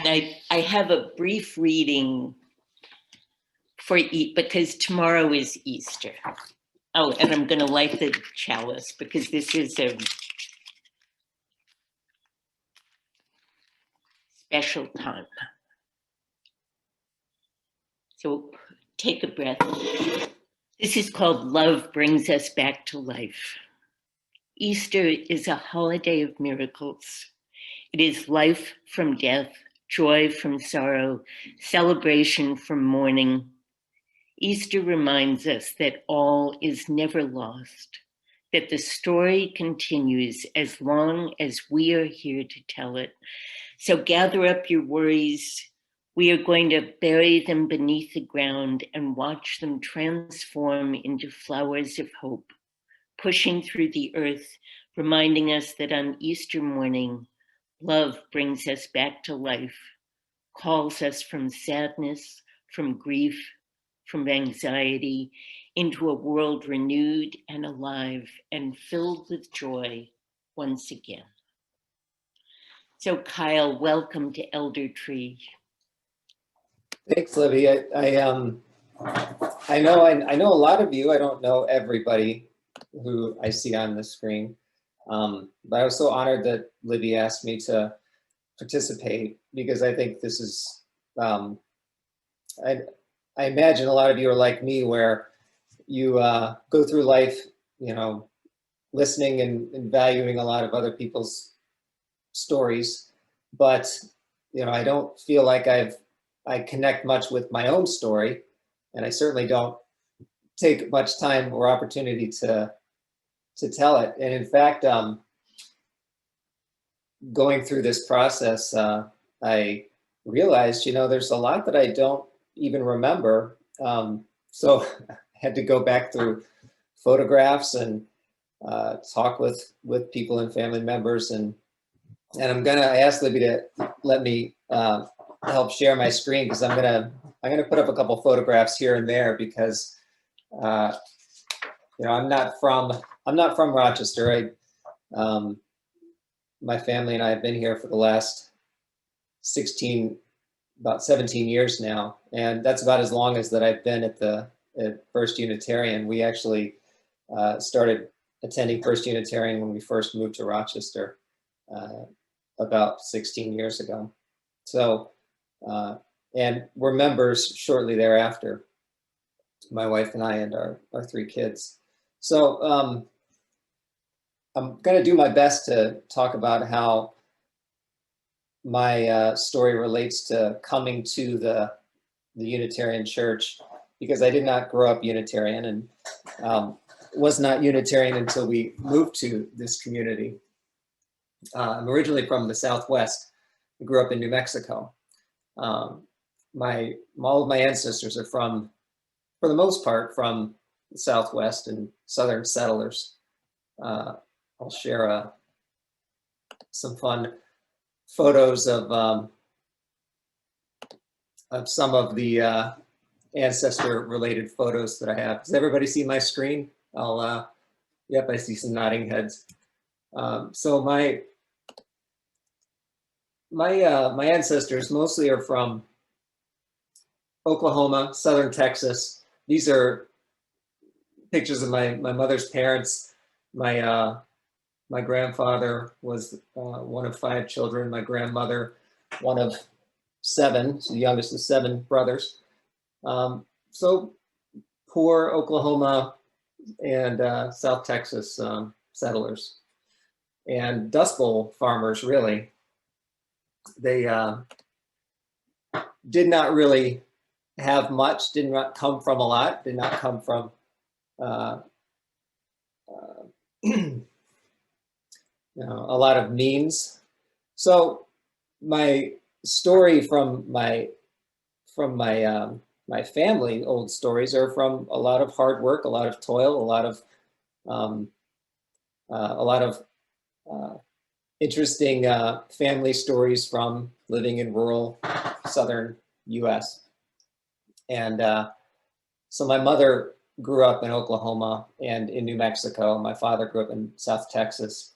I have a brief reading for because tomorrow is Easter. Oh, and I'm going to light the chalice because this is a special time. So take a breath. This is called Love Brings Us Back to Life. Easter is a holiday of miracles. It is life from death, joy from sorrow, celebration from mourning. Easter reminds us that all is never lost, that the story continues as long as we are here to tell it. So gather up your worries. We are going to bury them beneath the ground and watch them transform into flowers of hope, pushing through the earth, reminding us that on Easter morning, love brings us back to life, calls us from sadness, from grief, from anxiety, into a world renewed and alive and filled with joy once again. So Kyle, welcome to Elder Tree. Thanks, Libby. I know a lot of you. I don't know everybody who I see on the screen, but I was so honored that Libby asked me to participate because I think this is. I imagine a lot of you are like me, where you go through life, listening and valuing a lot of other people's stories, but I don't feel like I connect much with my own story, and I certainly don't take much time or opportunity to tell it. And in fact, going through this process, I realized, there's a lot that I don't even remember. So I had to go back through photographs and talk with people and family members, and I asked Libby to let me help share my screen, because I'm gonna put up a couple photographs here and there, because I'm not from Rochester. My family and I have been here for the last about 17 years now, and that's about as long as that I've been at First Unitarian. We actually started attending First Unitarian when we first moved to Rochester about 16 years ago. So, and we're members shortly thereafter, my wife and I and our 3 kids. So I'm going to do my best to talk about how my story relates to coming to the Unitarian Church, because I did not grow up Unitarian, and was not Unitarian until we moved to this community. I'm originally from the Southwest. I grew up in New Mexico. All of my ancestors are for the most part, from the Southwest and Southern settlers. I'll share some fun photos of some of the ancestor-related photos that I have. Does everybody see my screen? Yep, I see some nodding heads. So my ancestors mostly are from Oklahoma, Southern Texas. These are pictures of my mother's parents. My grandfather was one of 5 children. My grandmother, one of 7, so the youngest of 7 brothers. So poor Oklahoma and South Texas settlers and Dust Bowl farmers, really. They did not really have much, did not come from a lot, did not come from a lot of means. So my story from my family, old stories, are from a lot of hard work, a lot of toil, a lot of interesting family stories from living in rural southern U.S. And so my mother grew up in Oklahoma and in New Mexico. My father grew up in South Texas.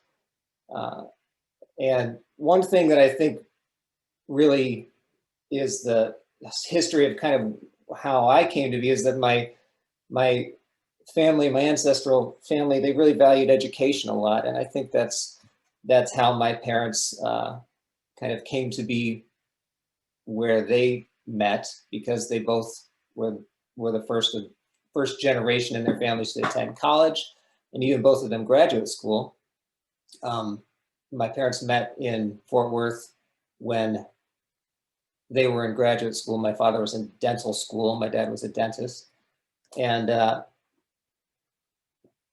And one thing that I think really is the history of kind of how I came to be, is that my family, my ancestral family, they really valued education a lot, and I think that's how my parents kind of came to be where they met, because they both were the first generation in their families to attend college, and even both of them graduate school. My parents met in Fort Worth when they were in graduate school. My father was in dental school. My dad was a dentist. And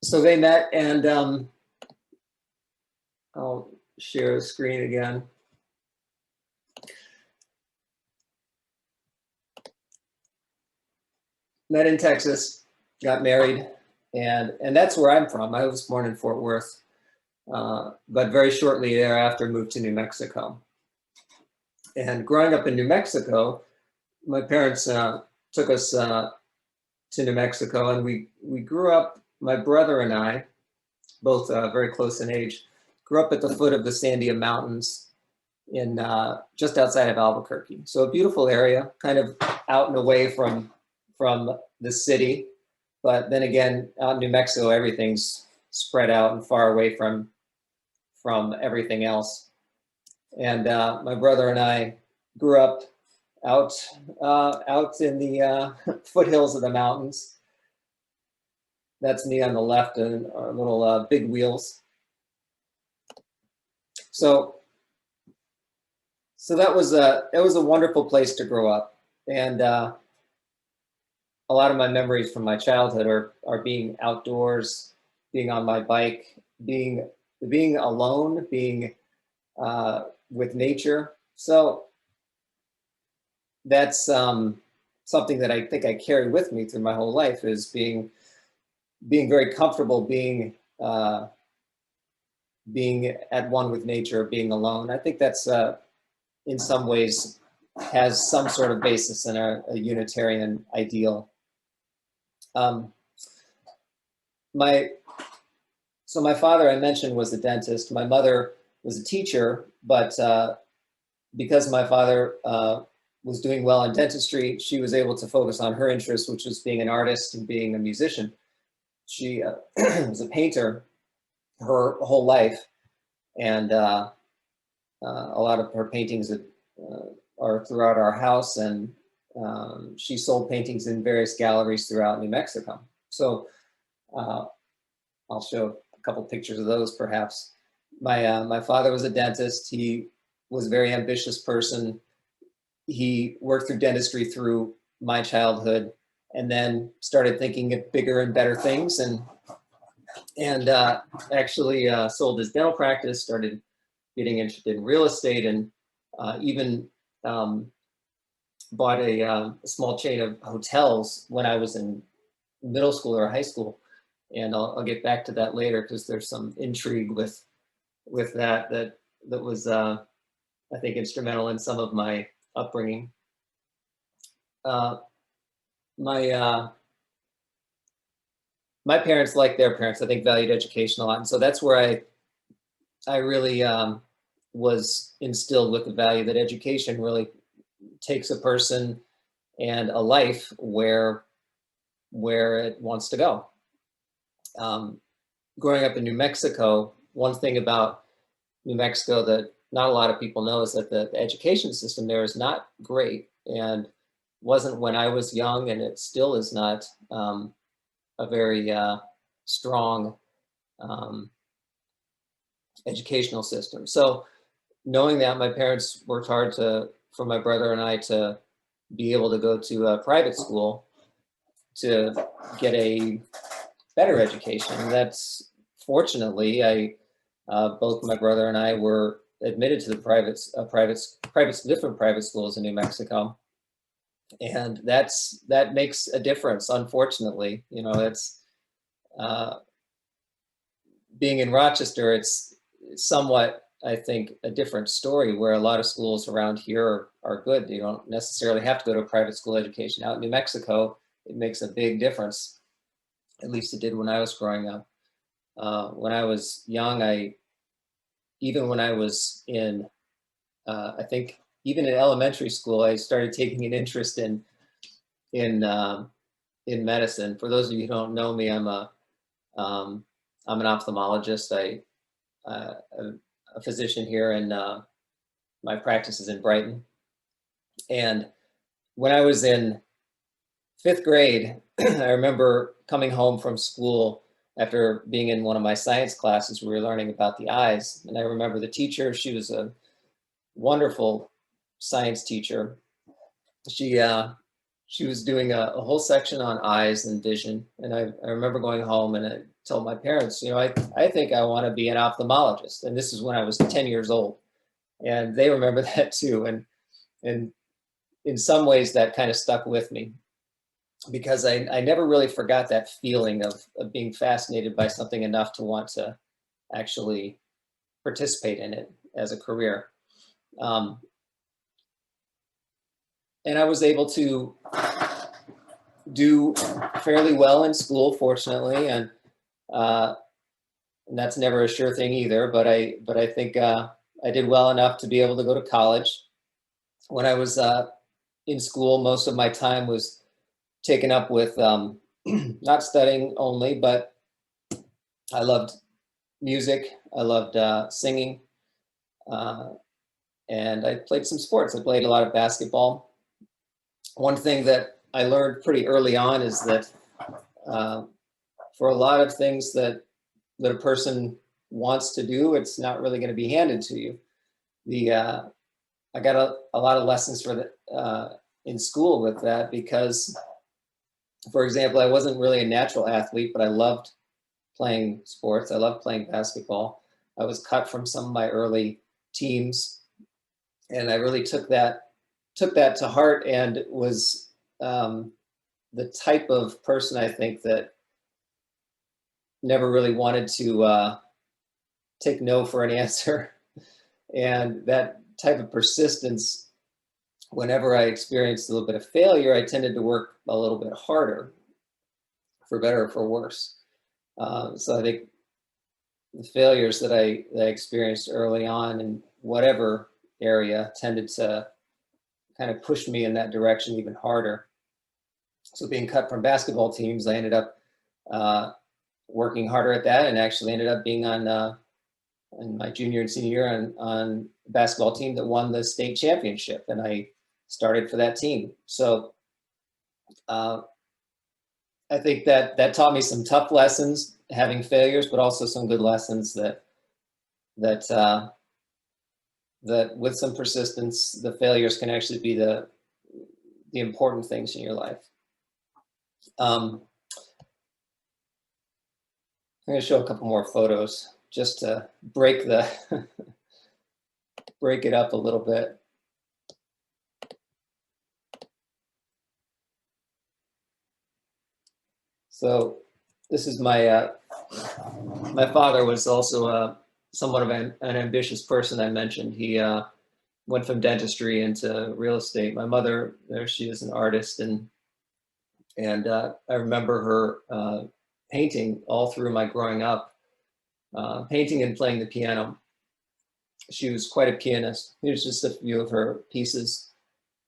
so they met, and I'll share the screen again. Met in Texas, got married, and that's where I'm from. I was born in Fort Worth, but very shortly thereafter moved to New Mexico. And growing up in New Mexico, my parents took us to New Mexico, and we grew up, my brother and I, both very close in age, grew up at the foot of the Sandia Mountains in just outside of Albuquerque. So a beautiful area, kind of out and away from the city. But then again, out in New Mexico, everything's spread out and far away from everything else. And my brother and I grew up out in the foothills of the mountains. That's me on the left, and our little big wheels. So that was a wonderful place to grow up, and a lot of my memories from my childhood are being outdoors, being on my bike, being alone, being with nature. So that's something that I think I carry with me through my whole life, is being very comfortable, being at one with nature, being alone. I think that's in some ways has some sort of basis in a Unitarian ideal. My father, I mentioned, was a dentist. My mother was a teacher, but because my father was doing well in dentistry, she was able to focus on her interest, which was being an artist and being a musician. She was a painter her whole life, and a lot of her paintings are throughout our house, and she sold paintings in various galleries throughout New Mexico. So I'll show a couple pictures of those perhaps. My father was a dentist. He was a very ambitious person. He worked through dentistry through my childhood, and then started thinking of bigger and better things, and actually sold his dental practice, started getting interested in real estate, and even bought a small chain of hotels when I was in middle school or high school. And I'll get back to that later, because there's some intrigue with that was I think instrumental in some of my upbringing. My parents, like their parents, I think, valued education a lot, and so that's where I really was instilled with the value that education really takes a person and a life where it wants to go. Growing up in New Mexico, one thing about New Mexico that not a lot of people know is that the education system there is not great, and wasn't when I was young, and it still is not a very strong educational system. So knowing that, my parents worked hard for my brother and I to be able to go to a private school to get a better education. And that's, fortunately, both my brother and I were admitted to the different private schools in New Mexico. And that makes a difference, unfortunately. You know, it's being in Rochester, it's somewhat, I think, a different story, where a lot of schools around here are good. You don't necessarily have to go to a private school education. Out in New Mexico, it makes a big difference. At least it did when I was growing up. When I was young, even when I was in, I think even in elementary school, I started taking an interest in medicine. For those of you who don't know me, I'm an ophthalmologist. I'm a physician here, and my practice is in Brighton. And when I was in 5th grade, I remember coming home from school after being in one of my science classes. We were learning about the eyes, and I remember the teacher. She was a wonderful science teacher. She was doing a whole section on eyes and vision, and I remember going home and I told my parents, I think I want to be an ophthalmologist. And this is when I was 10 years old, and they remember that too. And in some ways that kind of stuck with me, because I never really forgot that feeling of being fascinated by something enough to want to actually participate in it as a career. And I was able to do fairly well in school, fortunately, and that's never a sure thing either. But I think I did well enough to be able to go to college. When I was in school, most of my time was taken up with not studying only, but I loved music. I loved singing, and I played some sports. I played a lot of basketball. One thing that I learned pretty early on is that for a lot of things that a person wants to do, it's not really going to be handed to you. I got a lot of lessons for in school with that, because, for example, I wasn't really a natural athlete, but I loved playing sports. I loved playing basketball. I was cut from some of my early teams, and I really took that to heart, and was the type of person, I think, that never really wanted to take no for an answer. And that type of persistence, whenever I experienced a little bit of failure, I tended to work a little bit harder, for better or for worse. So I think the failures that I experienced early on in whatever area tended to kind of pushed me in that direction even harder. So being cut from basketball teams, I ended up working harder at that, and actually ended up being on in my junior and senior year on a basketball team that won the state championship, and I started for that team. So I think that taught me some tough lessons, having failures, but also some good lessons that with some persistence, the failures can actually be the important things in your life. I'm going to show a couple more photos just to break it up a little bit. So this is my father was also somewhat of an ambitious person. I mentioned he went from dentistry into real estate. My mother, there she is, an artist, and I remember her painting all through my growing up, painting and playing the piano. She was quite a pianist. Here's just a few of her pieces.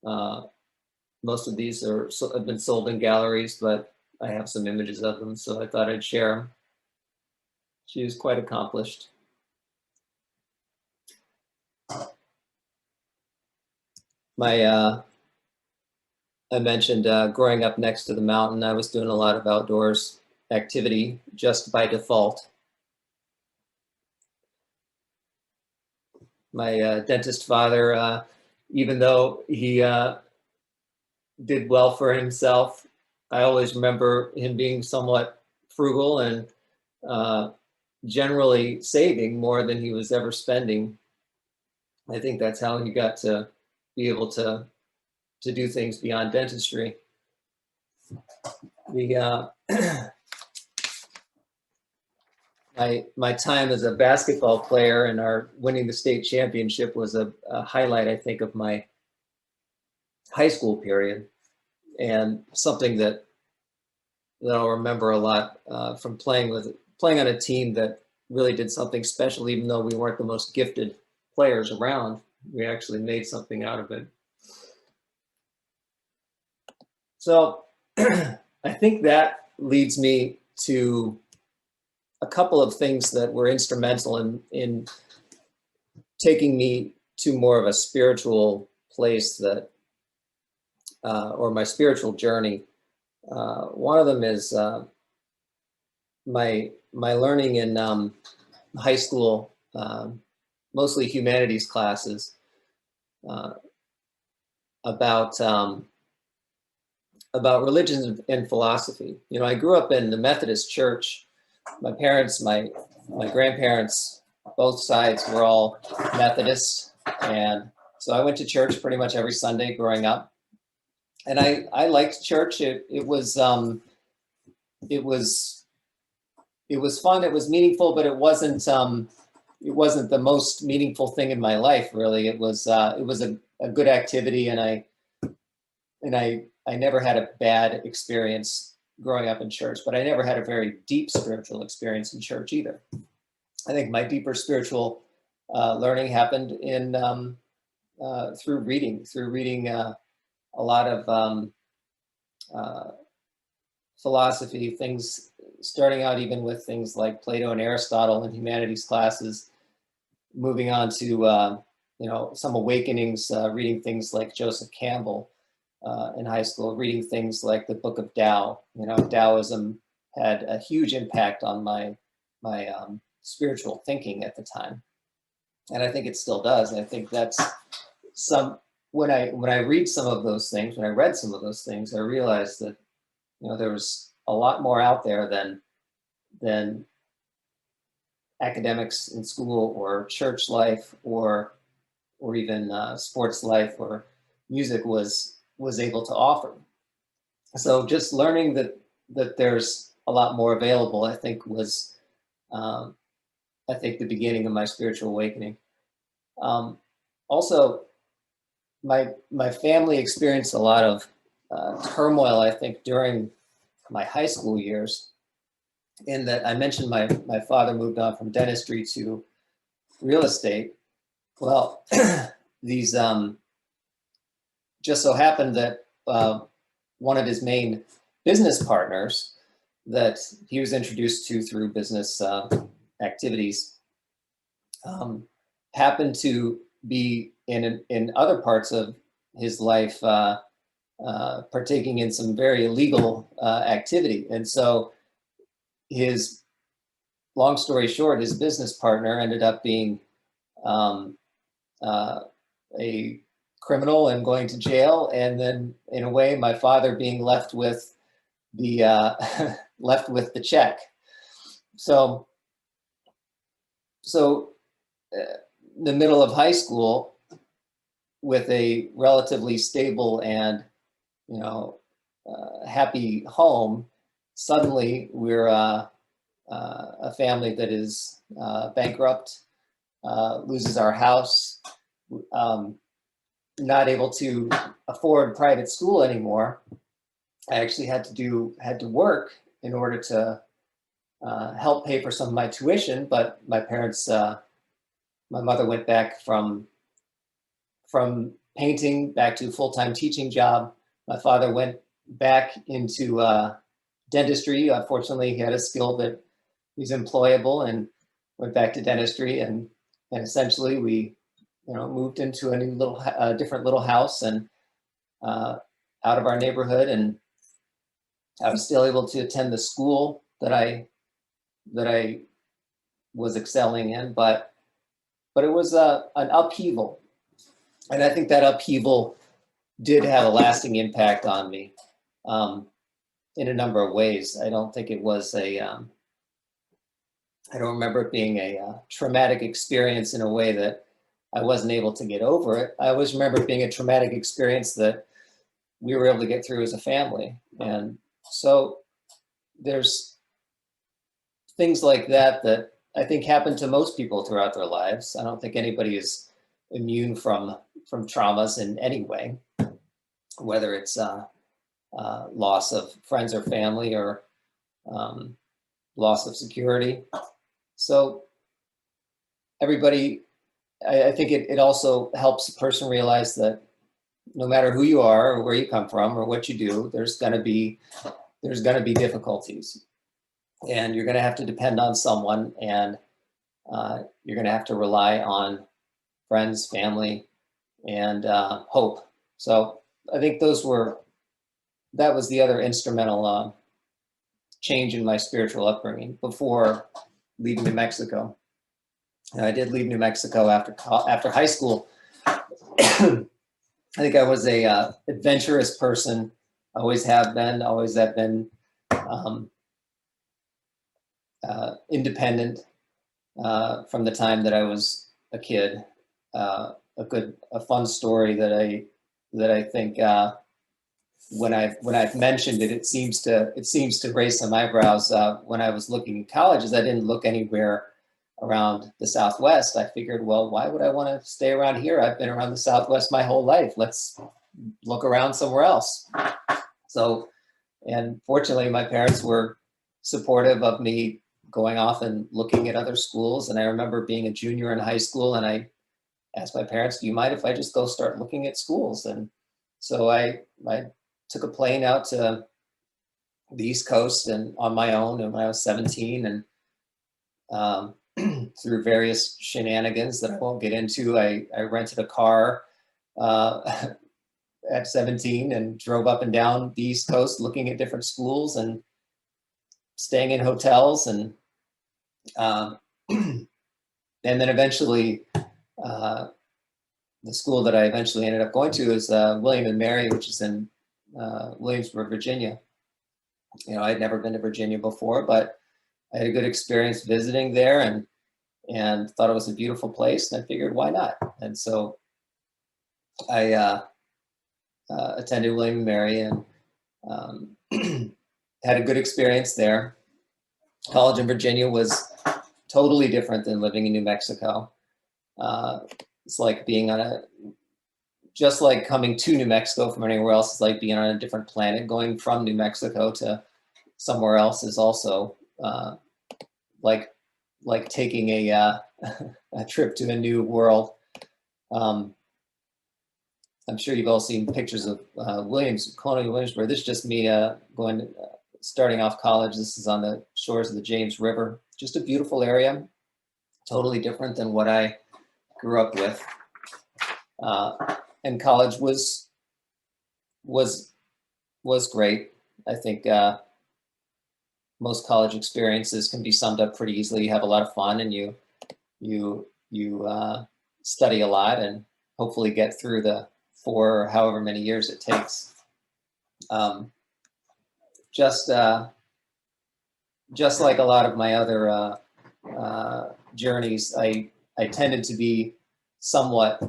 Most of these have been sold in galleries, but I have some images of them, so I thought I'd share them. She was quite accomplished. I mentioned growing up next to the mountain, I was doing a lot of outdoors activity just by default. My dentist father, even though he did well for himself, I always remember him being somewhat frugal and generally saving more than he was ever spending. I think that's how he got to be able to do things beyond dentistry. My time as a basketball player and our winning the state championship was a highlight, I think, of my high school period, and something that I'll remember a lot from playing on a team that really did something special, even though we weren't the most gifted players around. we actually made something out of it. So I think that leads me to a couple of things that were instrumental in taking me to more of a spiritual place that, or my spiritual journey. One of them is my learning in high school, mostly humanities classes, about religion and philosophy. You know, I grew up in the Methodist Church. My parents, my grandparents, both sides were all Methodists, and so I went to church pretty much every Sunday growing up. And I liked church. It was fun. It was meaningful, but it wasn't the most meaningful thing in my life, really. It was a good activity, and I never had a bad experience growing up in church, but I never had a very deep spiritual experience in church either. I think my deeper spiritual learning happened in through reading a lot of philosophy, things starting out even with things like Plato and Aristotle in humanities classes, moving on to some awakenings, reading things like Joseph Campbell in high school, reading things like the Book of Tao. You know, Taoism had a huge impact on my spiritual thinking at the time, and I think it still does. And I think that's when I read some of those things, when I read some of those things, I realized that there was a lot more out there than academics in school or church life or even sports life or music was able to offer. So just learning that there's a lot more available, I think, was the beginning of my spiritual awakening. Also, my family experienced a lot of turmoil, I think, during my high school years, in that I mentioned my father moved on from dentistry to real estate. Well, these just so happened that one of his main business partners that he was introduced to through business activities happened to be in other parts of his life partaking in some very illegal activity. And so long story short, his business partner ended up being a criminal and going to jail. And then in a way, my father being left with the check. So in the middle of high school, with a relatively stable and happy home, suddenly we're a family that is bankrupt, loses our house, not able to afford private school anymore. I actually had to work in order to help pay for some of my tuition, but my parents, my mother went back from painting back to a full-time teaching job. My father went back into dentistry. Unfortunately, he had a skill that he's employable, and went back to dentistry. And essentially, we moved into a new different little house and out of our neighborhood. And I was still able to attend the school that I was excelling in, but it was an upheaval. And I think that upheaval did have a lasting impact on me in a number of ways. I don't think it was I don't remember it being a traumatic experience in a way that I wasn't able to get over it. I always remember it being a traumatic experience that we were able to get through as a family. And so there's things like that I think happen to most people throughout their lives. I don't think anybody is immune from traumas in any way, whether it's loss of friends or family or loss of security. So everybody I think it also helps a person realize that no matter who you are or where you come from or what you do, there's going to be difficulties, and you're going to have to depend on someone, and you're going to have to rely on friends, family, and hope. So I think that was the other instrumental change in my spiritual upbringing before leaving New Mexico. And I did leave New Mexico after high school. I think I was a adventurous person. Always have been. Always have been independent from the time that I was a kid. A fun story that I think when I've mentioned it, it seems to raise some eyebrows. When I was looking in colleges, I didn't look anywhere around the Southwest. I figured, well, why would I want to stay around here? I've been around the Southwest my whole life. Let's look around somewhere else. So, and fortunately, my parents were supportive of me going off and looking at other schools. And I remember being a junior in high school, and I asked my parents, do you mind if I just go start looking at schools? And so I took a plane out to the East Coast and on my own, and when I was 17, and through various shenanigans that I won't get into, I rented a car at 17 and drove up and down the East Coast looking at different schools and staying in hotels, and and then eventually the school that I eventually ended up going to is William and Mary, which is in Williamsburg, Virginia. You know, I'd never been to Virginia before, but I had a good experience visiting there, and thought it was a beautiful place, and I figured, why not? And so I attended William and Mary, and had a good experience there. College in Virginia was totally different than living in New Mexico. It's like being just like coming to New Mexico from anywhere else, it's like being on a different planet. Going from New Mexico to somewhere else is also like taking a trip to a new world. I'm sure you've all seen pictures of Colonial Williamsburg. This is just me starting off college. This is on the shores of the James River. Just a beautiful area, totally different than what I grew up with. And college was great. I think most college experiences can be summed up pretty easily. You have a lot of fun, and you study a lot, and hopefully get through the 4 or however many years it takes. Just like a lot of my other journeys, I tended to be somewhat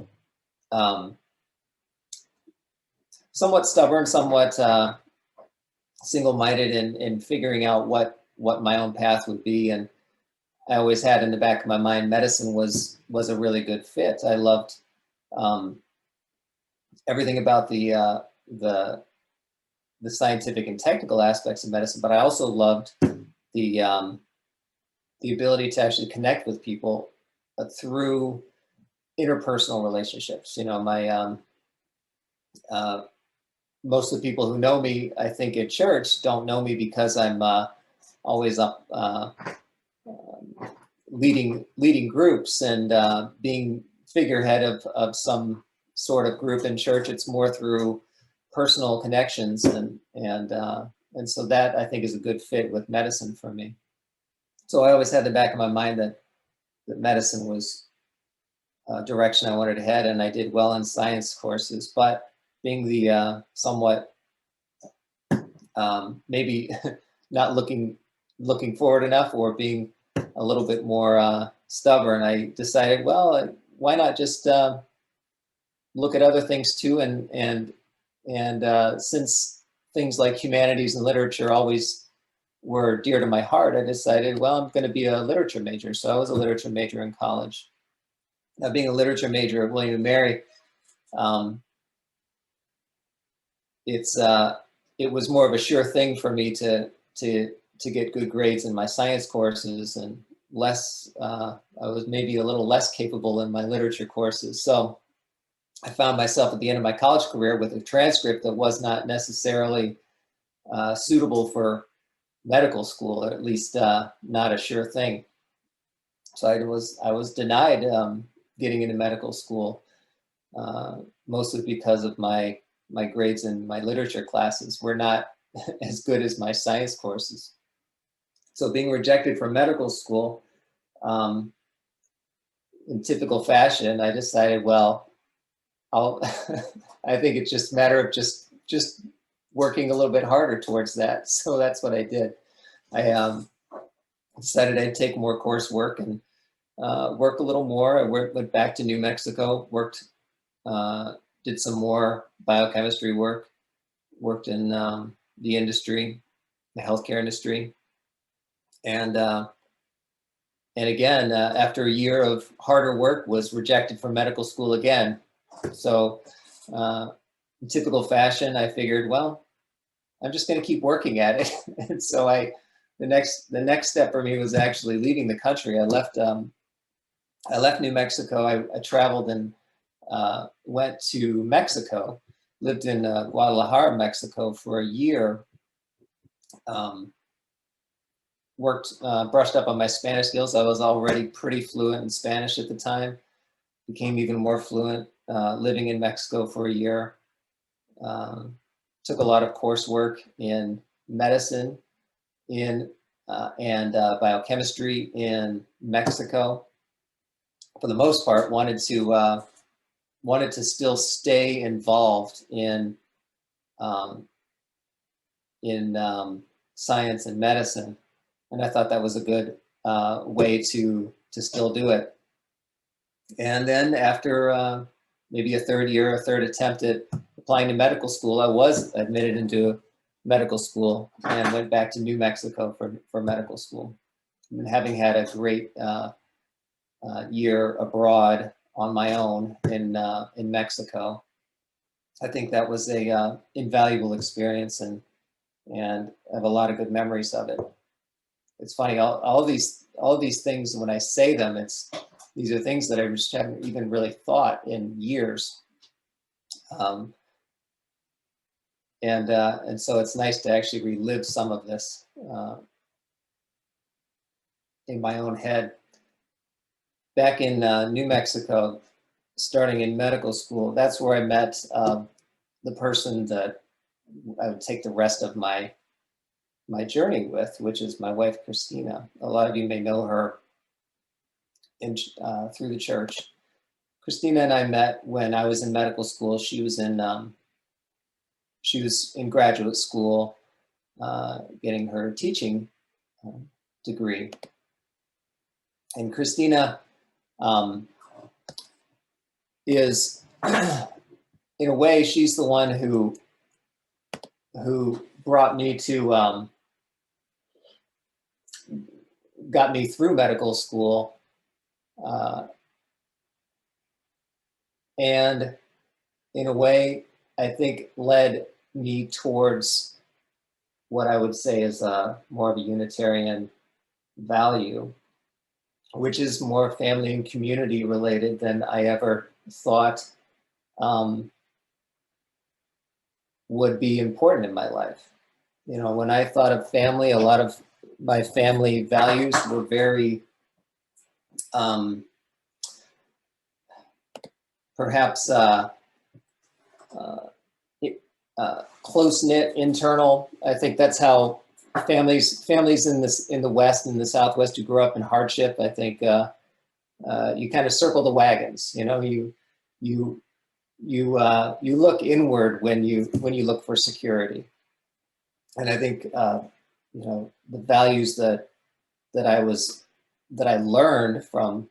stubborn, somewhat single-minded in figuring out what my own path would be. And I always had in the back of my mind, medicine was a really good fit. I loved everything about the scientific and technical aspects of medicine, but I also loved the ability to actually connect with people through interpersonal relationships. You know, my most of the people who know me, I think, at church don't know me because I'm always up leading groups and being figurehead of some sort of group in church. It's more through personal connections, and so that, I think, is a good fit with medicine for me. So I always had in the back of my mind that medicine was a direction I wanted to head, and I did well in science courses, but being the somewhat maybe not looking forward enough, or being a little bit more stubborn, I decided, well, why not just look at other things too, and since things like humanities and literature always were dear to my heart, I decided, well, I'm going to be a literature major. So I was a literature major in college. Now, being a literature major at William & Mary, it was more of a sure thing for me to get good grades in my science courses, and I was maybe a little less capable in my literature courses. So I found myself at the end of my college career with a transcript that was not necessarily suitable for medical school, or at least not a sure thing. So I was denied getting into medical school, mostly because of my grades in my literature classes were not as good as my science courses. So being rejected from medical school, um, in typical fashion, I decided, well, I'll. I think it's just a matter of just working a little bit harder towards that. So that's what I did. I decided I'd take more coursework and work a little more. Went back to New Mexico, did some more biochemistry work, worked in the industry, the healthcare industry, and again, after a year of harder work, was rejected from medical school again. So, in typical fashion, I figured, well, I'm just going to keep working at it. And so the next step for me was actually leaving the country. I left New Mexico. I traveled and went to Mexico, lived in Guadalajara, Mexico for a year. Brushed up on my Spanish skills. I was already pretty fluent in Spanish at the time. Became even more fluent living in Mexico for a year. Took a lot of coursework in medicine and biochemistry in Mexico. For the most part, wanted to still stay involved in science and medicine, and I thought that was a good way to still do it. And then after maybe a third attempt at applying to medical school, I was admitted into medical school and went back to New Mexico for medical school. And having had a great year abroad on my own in Mexico, I think that was a invaluable experience, and I have a lot of good memories of it. It's funny, all these things, when I say them, these are things that I just haven't even really thought in years. And so it's nice to actually relive some of this in my own head. Back in New Mexico, starting in medical school, that's where I met the person that I would take the rest of my journey with, which is my wife, Christina. A lot of you may know her through the church. Christina and I met when I was in medical school. She was in graduate school, getting her teaching degree. And Christina is, in a way, she's the one who brought me to, got me through medical school, and in a way, I think led me towards what I would say is more of a Unitarian value, which is more family and community related than I ever thought would be important in my life. You know, when I thought of family, a lot of my family values were very perhaps close-knit, internal. I think that's how families in the West, in the Southwest, who grew up in hardship, I think you kind of circle the wagons. You know, you look inward when you look for security. And I think you know, the values that I learned from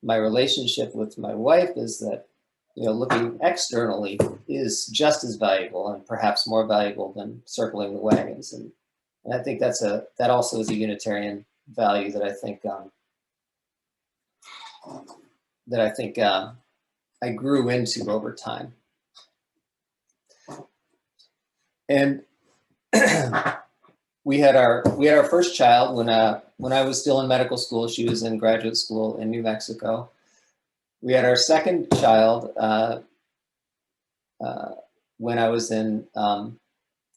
my relationship with my wife is that, you know, looking externally is just as valuable and perhaps more valuable than circling the wagons. And I think that also is a Unitarian value that I think I grew into over time. And we had our first child when I was still in medical school. She was in graduate school in New Mexico. We had our second child when I was in.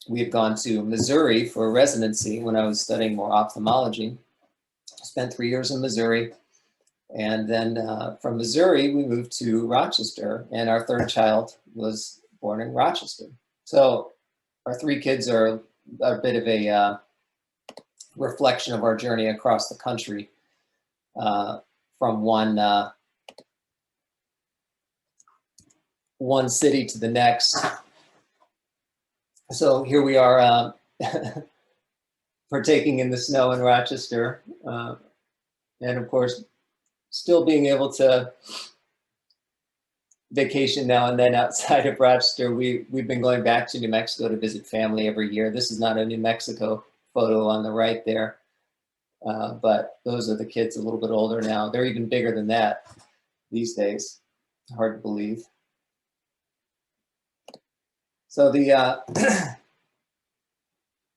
We had gone to Missouri for residency when I was studying more ophthalmology. Spent 3 years in Missouri, and then from Missouri we moved to Rochester, and our third child was born in Rochester. So our three kids are a bit of a reflection of our journey across the country, from one city to the next. So here we are, partaking in the snow in Rochester, and of course, still being able to vacation now and then outside of Rochester. We've been going back to New Mexico to visit family every year. This is not a New Mexico photo on the right there, but those are the kids a little bit older now. They're even bigger than that these days. Hard to believe. So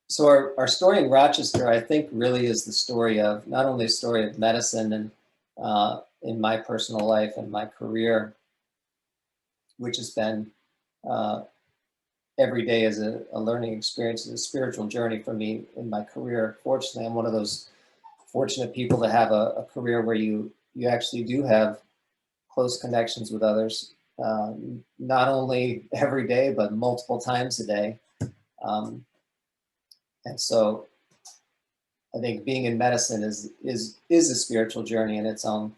so our story in Rochester, I think, really is the story of not only a story of medicine and in my personal life and my career, which has been every day as a learning experience, as a spiritual journey for me in my career. Fortunately, I'm one of those fortunate people to have a career where you actually do have close connections with others, not only every day, but multiple times a day. And so I think being in medicine is a spiritual journey in its own,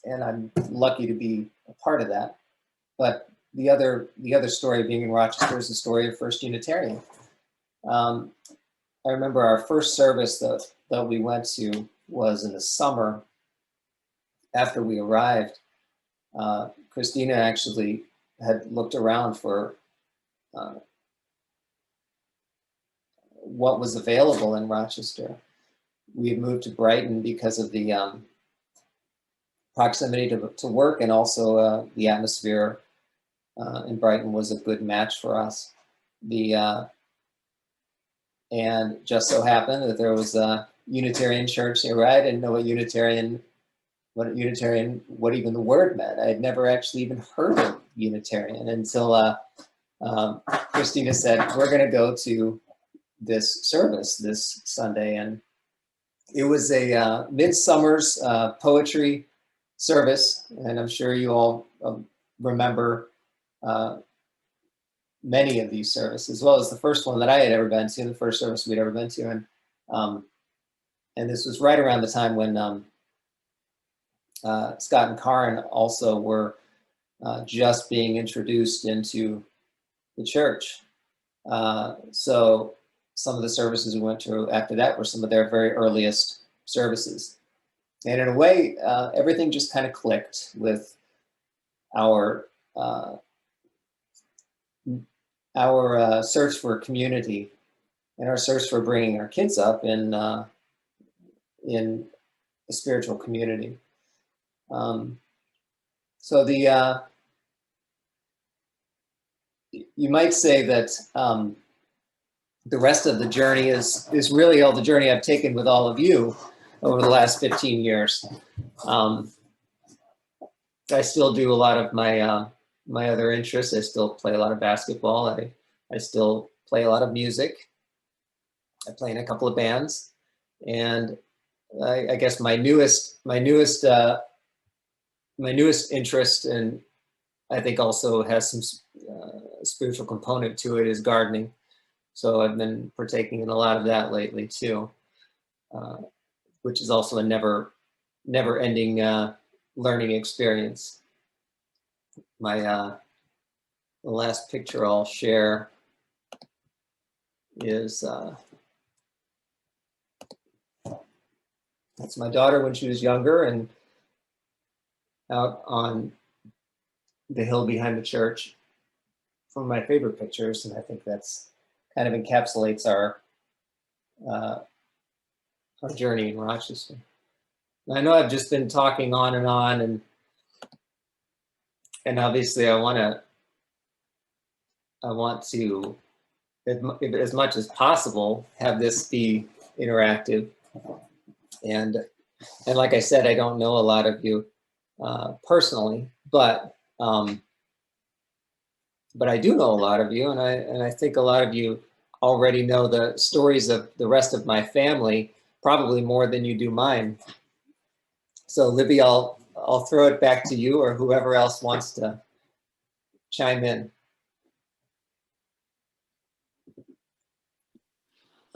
and I'm lucky to be a part of that. But the other story of being in Rochester is the story of First Unitarian. I remember our first service that we went to was in the summer after we arrived. Christina actually had looked around for what was available in Rochester. We had moved to Brighton because of the proximity to work, and also the atmosphere in Brighton was a good match for us. And just so happened that there was a Unitarian church nearby. I didn't know what even the word meant. I had never actually even heard of Unitarian until Christina said, "We're going to go to this service this Sunday," and it was a midsummer's poetry service, and I'm sure you all remember many of these services, as well as the first one that I had ever been to, the first service we'd ever been to, and this was right around the time when Scott and Karen also were just being introduced into the church. So some of the services we went to after that were some of their very earliest services. And in a way, everything just kind of clicked with our search for community and our search for bringing our kids up in a spiritual community. So you might say that the rest of the journey is really all the journey I've taken with all of you over the last 15 years. I still do a lot of my my other interests. I still play a lot of basketball. I still play a lot of music. I play in a couple of bands, and I guess my newest interest, and I think also has some spiritual component to it, is gardening. So I've been partaking in a lot of that lately too, which is also a never-ending learning experience. The last picture I'll share is that's my daughter when she was younger and out on the hill behind the church. One of my favorite pictures, and I think that's kind of encapsulates our journey in Rochester. And I know I've just been talking on, and obviously I want to as much as possible, have this be interactive. And like I said, I don't know a lot of you personally, but I do know a lot of you, and I think a lot of you already know the stories of the rest of my family, probably more than you do mine. So Libby, I'll throw it back to you, or whoever else wants to chime in.